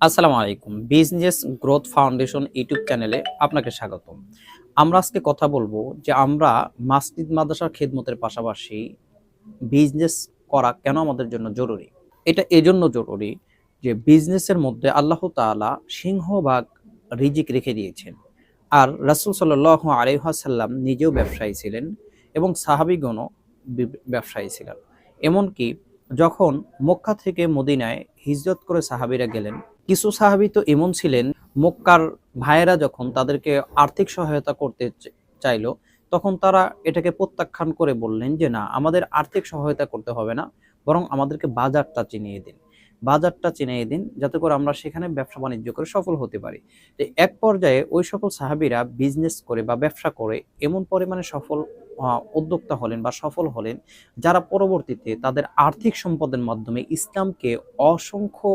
আসসালামু আলাইকুম। Business growth foundation YouTube চ্যানেলে আপনাকে স্বাগতম। আমরা আজকে কথা বলবো যে আমরা মসজিদ মাদ্রাসার খেদমতের পাশাপাশি বিজনেস করা কেন আমাদের জন্য জরুরি। এটা এজন্য জরুরি যে বিজনেসের মধ্যে আল্লাহ তাআলা সিংহভাগ রিজিক রেখে দিয়েছেন। আর রাসূল সাল্লাল্লাহু আলাইহি ওয়াসাল্লাম নিজেও ব্যবসায়ী ছিলেন এবং সাহাবীগণও ব্যবসায়ী ছিলেন। এমনকি যখন মক্কা থেকে মদিনায় হিজরত করে সাহাবীরা গেলেন, কিছু সাহাবী তো এমন ছিলেন, মক্কার ভাইয়েরা যখন তাদেরকে আর্থিক সহায়তা করতে চাইল, তখন তারা এটাকে প্রত্যাখ্যান করে বললেন যে না, আমাদের আর্থিক সহায়তা করতে হবে না, বরং আমাদেরকে বাজারটা চিনিয়ে দিন। বাজারটা চিনিয়ে দিন যাতে করে আমরা সেখানে ব্যবসা বাণিজ্য করে সফল হতে পারি। তো এক পর্যায়ে ওই সকল সাহাবীরা বিজনেস করে বা ব্যবসা করে এমন পরিমাণে সফল উদ্যোক্তা হলেন বা সফল হলেন, যারা পরবর্তীতে তাদের আর্থিক সম্পদের মাধ্যমে ইসলামকে অসংখ্য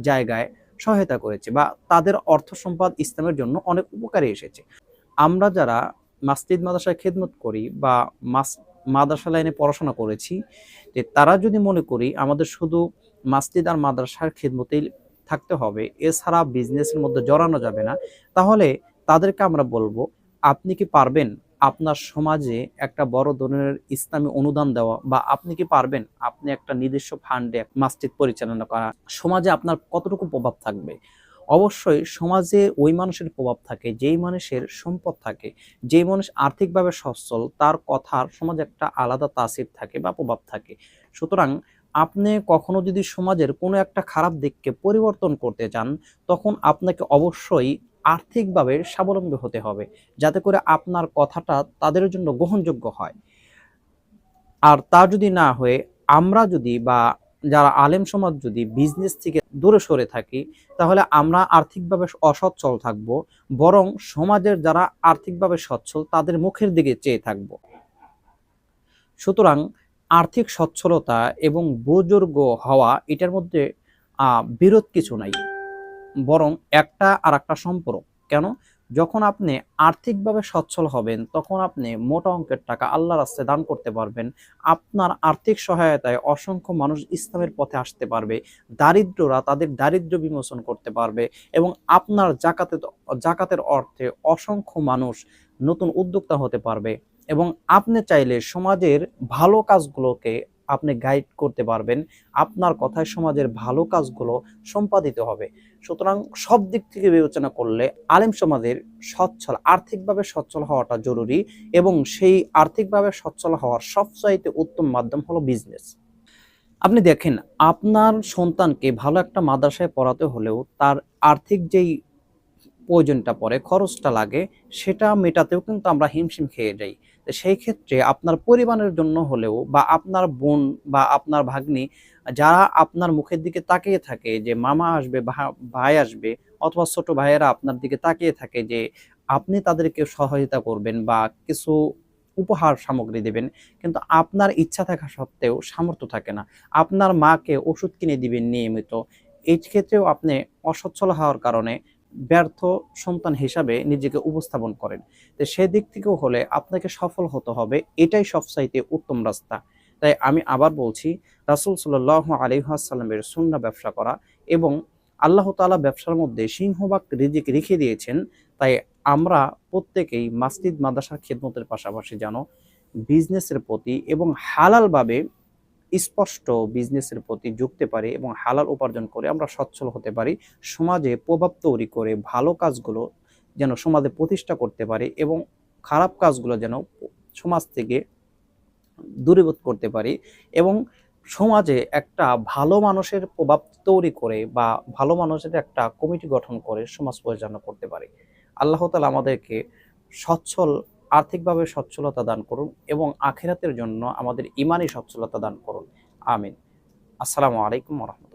জায়গায় সহায়তা করেছে বা তাদের অর্থ সম্পদ ইসলামের জন্য অনেক উপকারে এসেছে। আমরা যারা মসজিদ মাদ্রাসায় খেদমত করি বা মাদ্রাসা লাইনে পড়াশোনা করেছি, যে তারা যদি মনে করি আমাদের শুধু মসজিদ আর মাদ্রাসার খেদমতেই থাকতে হবে, এছাড়া বিজনেসের মধ্যে জড়ানো যাবে না, তাহলে তাদেরকে আমরা বলবো, আপনি কি পারবেন আপনার সমাজে একটা বড় ধরনের ইসলামী অনুদান দেওয়া, বা আপনি কি পারবেন আপনি একটা নিজস্ব ফান্ডে মসজিদ পরিচালনা করা? সমাজে আপনার কতটুকু প্রভাব থাকবে? অবশ্যই সমাজে ওই মানুষের প্রভাব থাকে যেই মানুষের সম্পদ থাকে, যেই মানুষ আর্থিকভাবে সচ্ছল, তার কথার সমাজে একটা আলাদা তাসির থাকে বা প্রভাব থাকে। সুতরাং আপনি কখনো যদি সমাজের কোনো একটা খারাপ দিককে পরিবর্তন করতে চান, তখন আপনাকে অবশ্যই আর্থিকভাবে স্বাবলম্বী হতে হবে, যাতে করে আপনার কথাটা তাদের জন্য গ্রহণযোগ্য হয়। আর তা যদি না হয়ে আমরা যদি বা যারা আলেম সমাজ যদি বিজনেস থেকে দূরে সরে থাকি, তাহলে আমরা আর্থিকভাবে অসচ্ছল থাকব, বরং সমাজের যারা আর্থিকভাবে সচ্ছল তাদের মুখের দিকে চেয়ে থাকব। সুতরাং আর্থিক সচ্ছলতা এবং বুজুর্গ হওয়া এটার মধ্যে বিরোধ কিছু নাই, বরং একটা আর একটা সম্পর্ক। কেন? যখন আপনি আর্থিকভাবে সচ্ছল হবেন, তখন আপনি মোটা অঙ্কের টাকা আল্লাহর রাস্তায় দান করতে পারবেন। আপনার আর্থিক সহায়তায় অসংখ্য মানুষ ইসলামের পথে আসতে পারবে, দারিদ্ররা তাদের দারিদ্র্য বিমোচন করতে পারবে, এবং আপনার জাকাতের অর্থে অসংখ্য মানুষ নতুন উদ্যোক্তা হতে পারবে। এবং আপনি চাইলে সমাজের ভালো কাজগুলোকে আপনি গাইড করতে পারবেন, আপনার কথায় সমাজের ভালো কাজগুলো সম্পাদিত হবে। সুতরাং সব দিক থেকে বিবেচনা করলে আলেম সমাজের আর্থিকভাবে সচ্ছল হওয়াটা জরুরি, এবং সেই আর্থিকভাবে সচ্ছল হওয়ার সবচাইতে উত্তম মাধ্যম হলো বিজনেস। আপনি দেখেন, আপনার সন্তানকে ভালো একটা মাদ্রাসায় পড়াতে হলেও তার আর্থিক যেই প্রয়োজনটা পড়ে, খরচটা লাগে, সেটা মেটাতেও কিন্তু আমরা হিমশিম খেয়ে যাই। তো সেই ক্ষেত্রে আপনার পরিবারের জন্য হলেও, বা আপনার বোন বা আপনার ভাগ্নি যারা আপনার মুখের দিকে তাকিয়ে থাকে যে মামা আসবে, ভাই আসবে, অথবা ছোট ভাইয়েরা আপনার দিকে তাকিয়ে থাকে যে আপনি তাদেরকে সহায়তা করবেন বা কিছু উপহার সামগ্রী দেবেন, কিন্তু আপনার ইচ্ছা থাকা সত্ত্বেও সামর্থ্য থাকে না। আপনার মাকে ওষুধ কিনে দিবেন নিয়মিত, এই ক্ষেত্রেও আপনি অসচ্ছল হওয়ার কারণে ব্যর্থ সন্তান হিসাবে নিজেকে উপস্থাপন করেন। তো সেদিক থেকেও হলে আপনাকে সফল হতে হবে, এটাই সবচাইতে উত্তম রাস্তা। তাই আমি আবার বলছি, রাসূল সাল্লাল্লাহু আলাইহি ওয়াসাল্লামের সুন্নাহ ব্যবসা করা, এবং আল্লাহ তাআলা ব্যবসার মধ্যে সিংহভাগ রিজিক রেখে দিয়েছেন। তাই আমরা প্রত্যেকেই মসজিদ মাদ্রাসার খেদমতের পাশাপাশি যেন বিজনেসের প্রতি এবং হালালভাবে স্পষ্ট বিজনেসের প্রতি ঝুঁকতে পারি, এবং হালাল উপার্জন করে আমরা সচ্ছল হতে পারি, সমাজে প্রভাব তৈরি করে ভালো কাজগুলো যেন সমাজে প্রতিষ্ঠা করতে পারি, এবং খারাপ কাজগুলো যেন সমাজ থেকে দূরীভূত করতে পারি, এবং সমাজে একটা ভালো মানুষের প্রভাব তৈরি করে বা ভালো মানুষের একটা কমিটি গঠন করে সমাজ পরিচালনা করতে পারি। আল্লাহ তাআলা আমাদেরকে সচ্ছল আর্থিকভাবে সচ্ছলতা দান করুন, এবং আখিরাতের জন্য আমাদের ঈমানি সচ্ছলতা দান করুন। আমিন। আসসালামু আলাইকুম ওয়া রাহমাতুল্লাহ।